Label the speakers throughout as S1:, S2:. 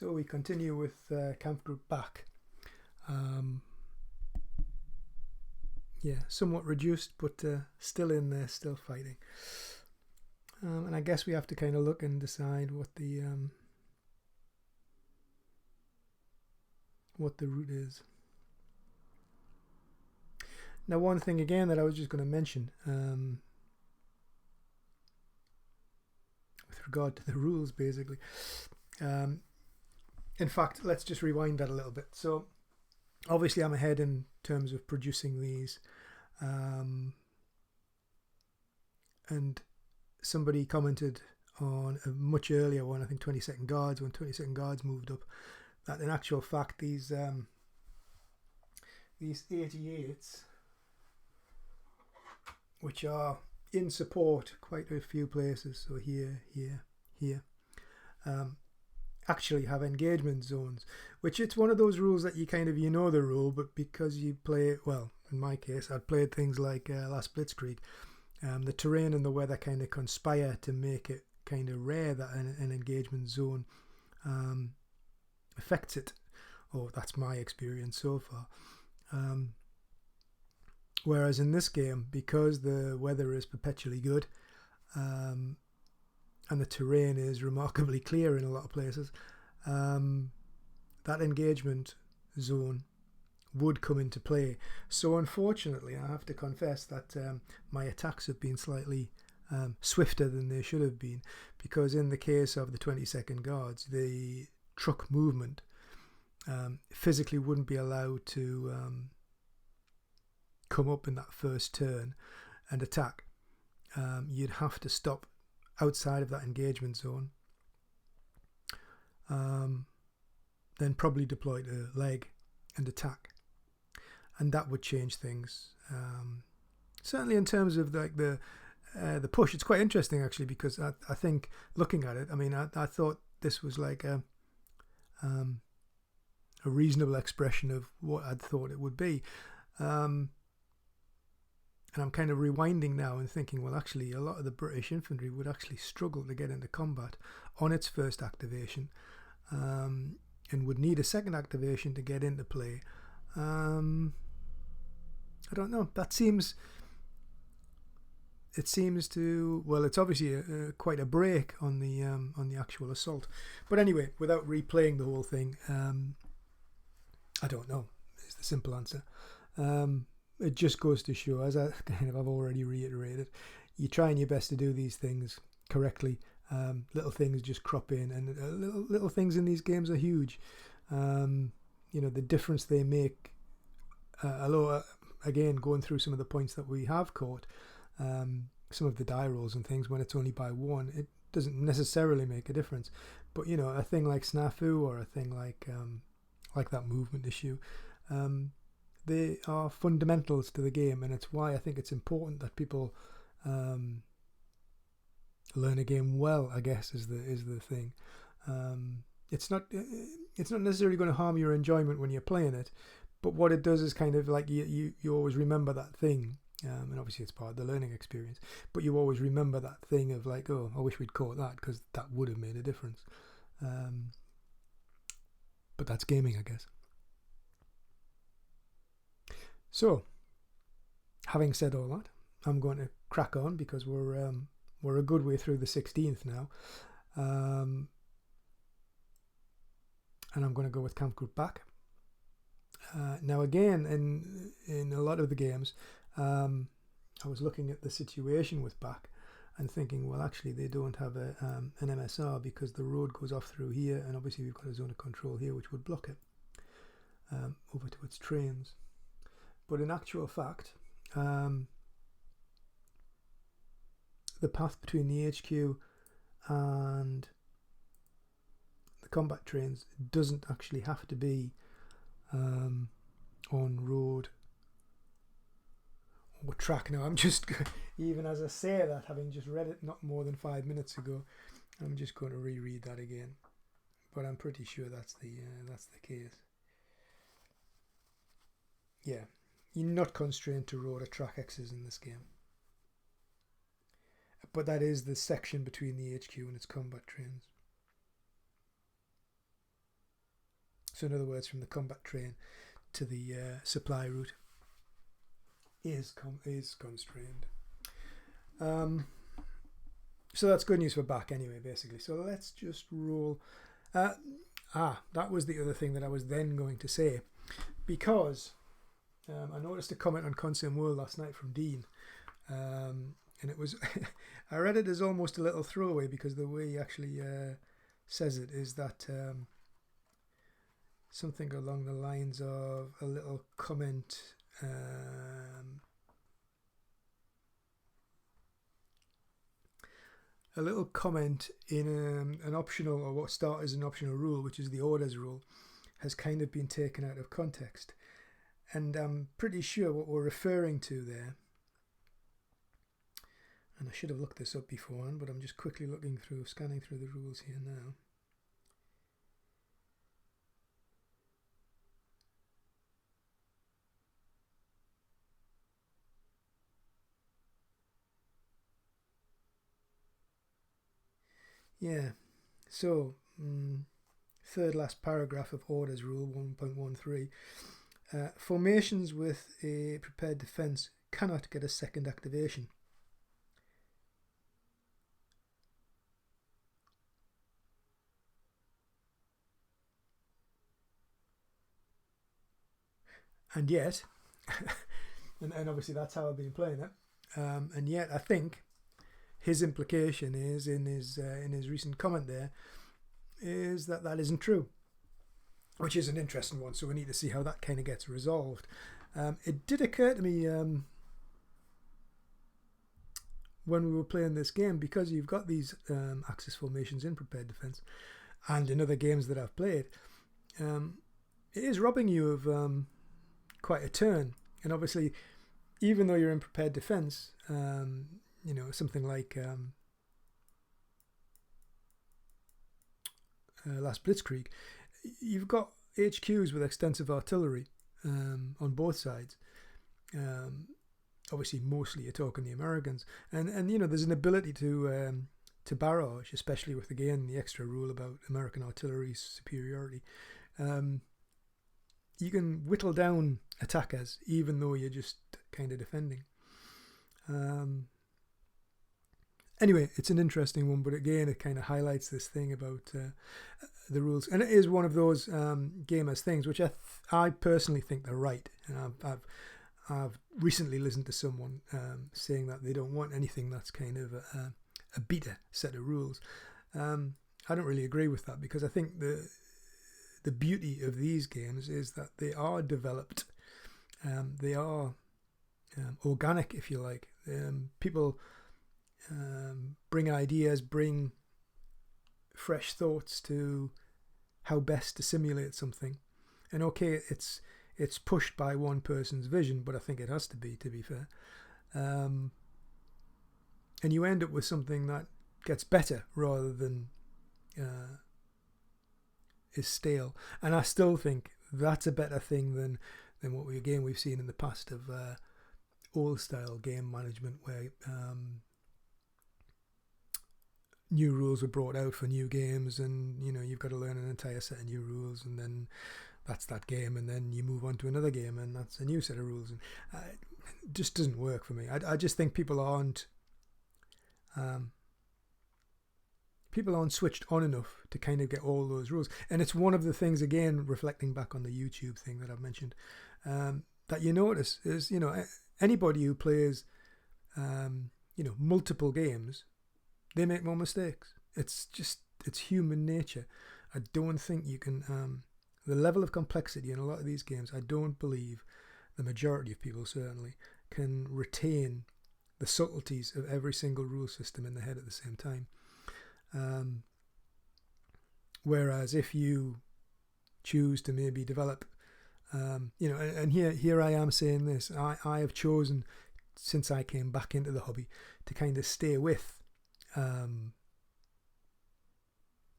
S1: So we continue with Kampfgruppe Bach. Somewhat reduced, but still in there, still fighting. And I guess we have to kind of look and decide what the route is. Now, one thing again that I was just going to mention with regard to the rules, basically. In fact, let's just rewind that a little bit. So, obviously, I'm ahead in terms of producing these. And somebody commented on a much earlier one, I think 22nd Guards, when 22nd Guards moved up, that in actual fact these 88s, which are in support quite a few places, so here, actually have engagement zones, which it's one of those rules that you kind of, you know the rule, but because you play, well, in my case, I'd played things like last Blitzkrieg, the terrain and the weather kind of conspire to make it kind of rare that an engagement zone affects it, or that's my experience so far. Whereas in this game, because the weather is perpetually good, and the terrain is remarkably clear in a lot of places, that engagement zone would come into play. So unfortunately, I have to confess that my attacks have been slightly swifter than they should have been, because in the case of the 22nd Guards, the truck movement physically wouldn't be allowed to come up in that first turn and attack. You'd have to stop outside of that engagement zone, then probably deploy to leg and attack, and that would change things. Certainly in terms of like the push, it's quite interesting actually, because I think looking at it, I mean, I thought this was like a reasonable expression of what I'd thought it would be. And I'm kind of rewinding now and thinking, well, actually, a lot of the British infantry would actually struggle to get into combat on its first activation, and would need a second activation to get into play. I don't know. It seems to, well, it's obviously quite a break on the actual assault. But anyway, without replaying the whole thing, I don't know is the simple answer. It just goes to show, as I've already reiterated, you're trying your best to do these things correctly. Little things just crop in, and little things in these games are huge. The difference they make. Although, again, going through some of the points that we have caught, some of the die rolls and things, when it's only by one, it doesn't necessarily make a difference. But a thing like snafu, or a thing like that movement issue. They are fundamentals to the game, and it's why I think it's important that people learn a game well, I guess, is the thing. It's not necessarily going to harm your enjoyment when you're playing it, but what it does is kind of like you always remember that thing, and obviously it's part of the learning experience, but you always remember that thing of like, oh, I wish we'd caught that, because that would have made a difference. But that's gaming, I guess. So, having said all that, I'm going to crack on, because we're a good way through the 16th now, and I'm going to go with Kampfgruppe Bach. Now again, in a lot of the games, I was looking at the situation with Bach and thinking, well, actually they don't have an MSR, because the road goes off through here, and obviously we've got a zone of control here which would block it over to its trains. But in actual fact, the path between the HQ and the combat trains doesn't actually have to be on road or track. Now, I'm just, even as I say that, having just read it not more than 5 minutes ago, I'm just going to reread that again. But I'm pretty sure that's the case. Yeah. You're not constrained to road or track X's in this game. But that is the section between the HQ and its combat trains. So in other words, from the combat train to the supply route is constrained. So that's good news for Bach anyway, basically. So let's just roll. That was the other thing that I was then going to say, because I noticed a comment on Concern World last night from Dean, and it was I read it as almost a little throwaway, because the way he actually says it is that something along the lines of a little comment. A little comment in an optional, or what started as an optional rule, which is the orders rule, has kind of been taken out of context. And I'm pretty sure what we're referring to there, and I should have looked this up beforehand, but I'm just quickly scanning through the rules here now. Yeah, so third last paragraph of orders rule 1.13. Formations with a prepared defense cannot get a second activation. And yet, and obviously that's how I've been playing it, and yet I think his implication is in his recent comment there is that isn't true, which is an interesting one. So we need to see how that kind of gets resolved. It did occur to me when we were playing this game, because you've got these axis formations in prepared defense, and in other games that I've played, it is robbing you of quite a turn. And obviously, even though you're in prepared defense, something like last Blitzkrieg, you've got HQs with extensive artillery on both sides. Obviously, mostly you're talking the Americans, and there's an ability to barrage, especially with again the extra rule about American artillery's superiority. You can whittle down attackers even though you're just kind of defending. Anyway, it's an interesting one, but again, it kind of highlights this thing about the rules, and it is one of those gamers things which I personally think they're right. And I've recently listened to someone saying that they don't want anything that's kind of a beta set of rules. I don't really agree with that, because I think the beauty of these games is that they are developed, they are organic, if you like. People bring ideas, bring fresh thoughts to how best to simulate something, and okay, it's pushed by one person's vision, but I think it has to be fair, and you end up with something that gets better rather than is stale. And I still think that's a better thing than what we've seen in the past of old style game management, where new rules were brought out for new games, and you've got to learn an entire set of new rules, and then that's that game, and then you move on to another game and that's a new set of rules, and it just doesn't work for me. I just think people aren't switched on enough to kind of get all those rules. And it's one of the things, again, reflecting back on the YouTube thing that I've mentioned, that you notice is, anybody who plays, multiple games, they make more mistakes. It's human nature. I don't think you can, the level of complexity in a lot of these games, I don't believe the majority of people certainly can retain the subtleties of every single rule system in their head at the same time. Whereas if you choose to maybe develop, and here I am saying this, I have chosen, since I came back into the hobby, to kind of stay with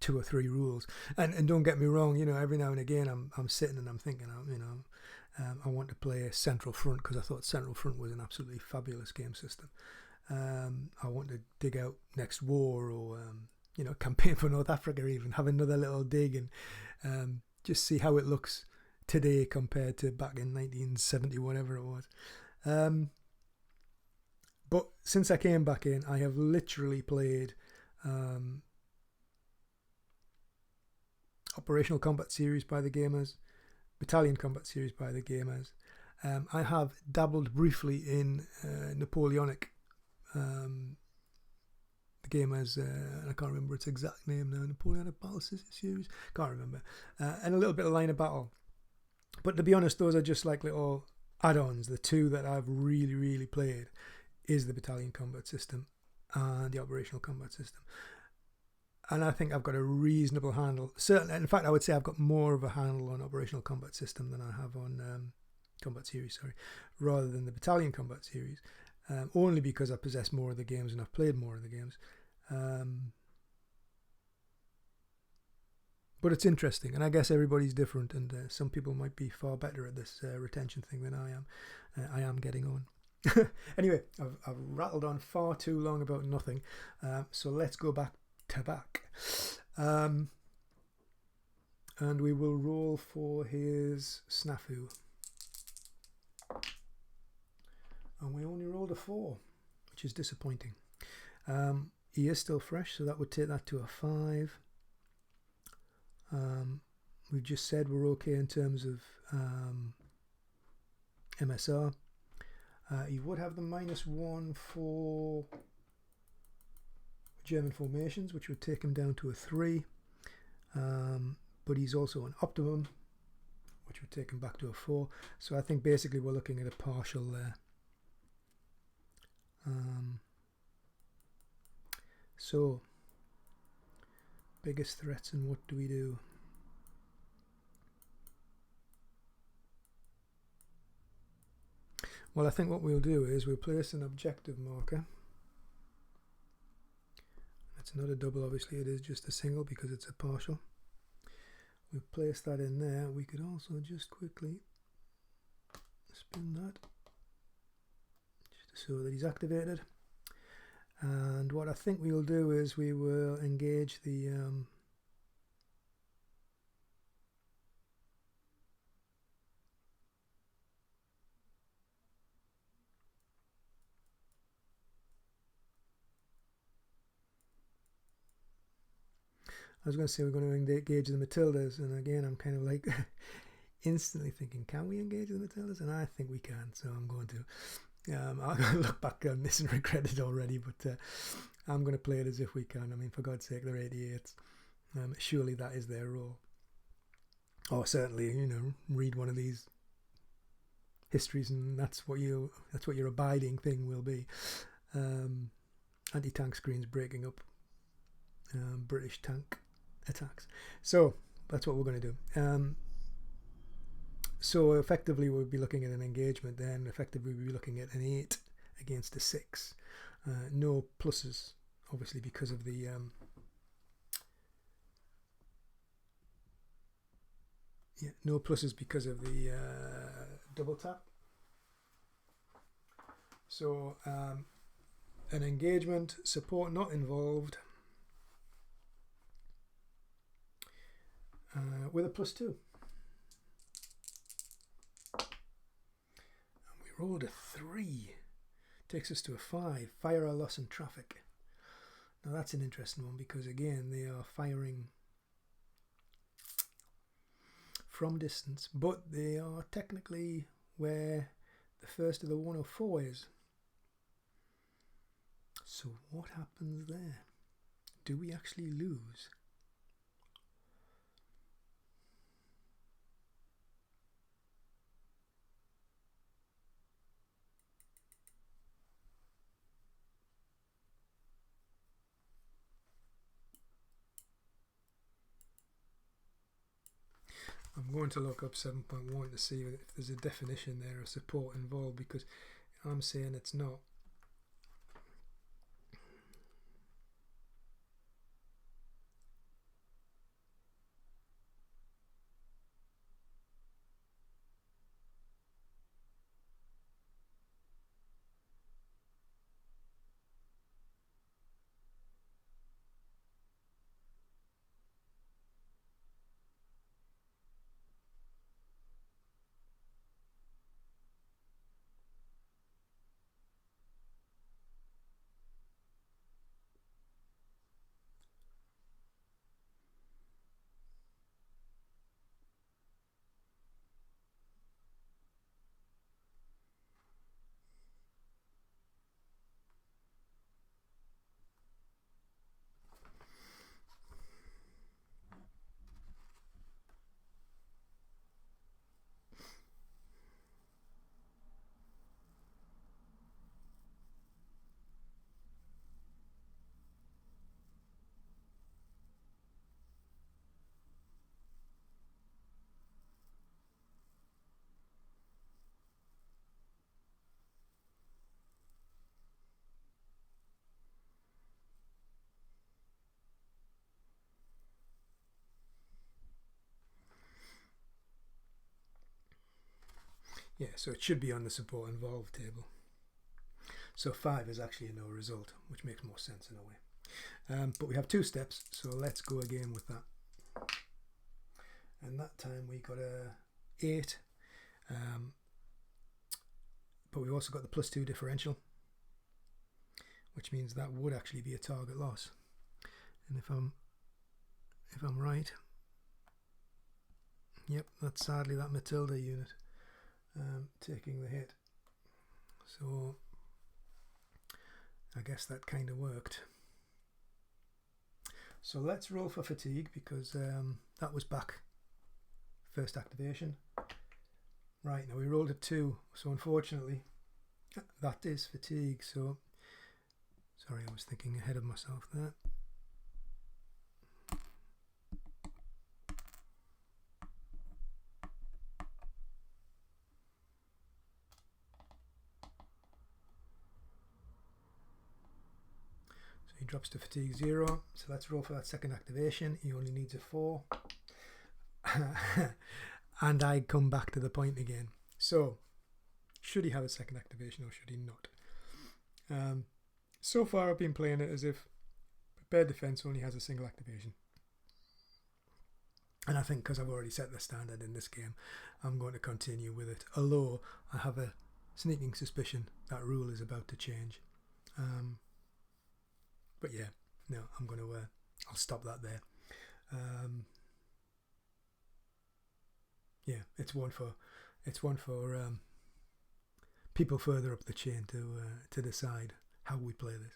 S1: 2 or 3 rules, and don't get me wrong, every now and again I'm sitting and I'm thinking, I want to play Central Front, because I thought Central Front was an absolutely fabulous game system. I want to dig out Next War, or Campaign for North Africa, even have another little dig, and just see how it looks today compared to back in 1970, whatever it was. But since I came back in, I have literally played Operational Combat Series by the Gamers, Battalion Combat Series by the Gamers. I have dabbled briefly in Napoleonic, the Gamers, I can't remember its exact name now, Napoleonic Battle Series, can't remember, and a little bit of Line of Battle. But to be honest, those are just like little add-ons. The two that I've really played is the Battalion Combat System and the Operational Combat System. And I think I've got a reasonable handle. Certainly, in fact, I would say I've got more of a handle on Operational Combat System than I have on Combat Series, rather than the Battalion Combat Series. Only because I possess more of the games and I've played more of the games. But it's interesting, and I guess everybody's different, and some people might be far better at this retention thing than I am. I am getting on. Anyway, I've rattled on far too long about nothing, so let's go back to Bach. And we will roll for his snafu. And we only rolled a 4, which is disappointing. He is still fresh, so that would take that to a 5. We've just said we're okay in terms of MSR. He would have the -1 for German formations, which would take him down to a 3. But he's also an optimum, which would take him back to a 4. So I think basically we're looking at a partial there. So biggest threats, and what do we do? Well, I think what we'll do is we'll place an objective marker. It's not a double, obviously, it is just a single because it's a partial. We'll place that in there. We could also just quickly spin that just so that he's activated. And what I think we'll do is we will engage the I was going to say we're going to engage the Matildas, and again I'm kind of like instantly thinking, can we engage the Matildas? And I think we can, so I'm going to. I'll look back on this and regret it already, but I'm going to play it as if we can. I mean, for God's sake, they're 88s. Surely that is their role. Or certainly, you know, read one of these histories, and that's what your abiding thing will be. Anti-tank screens breaking up British tank attacks. So that's what we're going to do. So effectively we'll be looking at an engagement, then effectively we'll be looking at an 8 against a 6. No pluses, obviously, because of the no pluses because of the double tap. So an engagement, support not involved, with a +2. Rolled a 3, takes us to a 5. Fire or loss in traffic. Now that's an interesting one because again they are firing from distance, but they are technically where the first of the 104 is. So what happens there? Do we actually lose? I'm going to look up 7.1 to see if there's a definition there of support involved, because I'm saying it's not. Yeah, so it should be on the support involved table. So 5 is actually a no result, which makes more sense in a way. But we have 2 steps, so let's go again with that. And that time we got a 8, but we also got the +2 differential, which means that would actually be a target loss. And if I'm right, yep, that's sadly that Matilda unit taking the hit. So I guess that kind of worked. So let's roll for fatigue, because that was back first activation. Right, now we rolled a 2, so unfortunately that is fatigue. So sorry, I was thinking ahead of myself there. He drops to fatigue 0, so let's roll for that second activation. He only needs a 4. And I come back to the point again. So, should he have a second activation or should he not? So far I've been playing it as if prepared defense only has a single activation. And I think because I've already set the standard in this game, I'm going to continue with it. Although I have a sneaking suspicion that rule is about to change. But yeah, no, I'm going to, I'll stop that there. Yeah, it's one for people further up the chain to decide how we play this.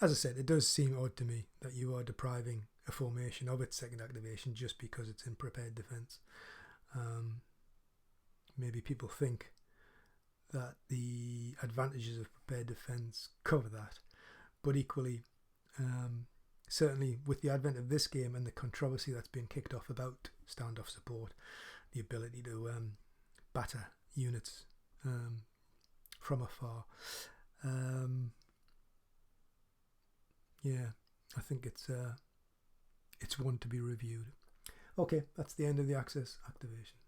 S1: As I said, it does seem odd to me that you are depriving a formation of its second activation just because it's in prepared defense. Maybe people think that the advantages of prepared defense cover that. But equally, certainly with the advent of this game and the controversy that's been kicked off about standoff support, the ability to batter units from afar, yeah, I think it's one to be reviewed. Okay, that's the end of the Access activation.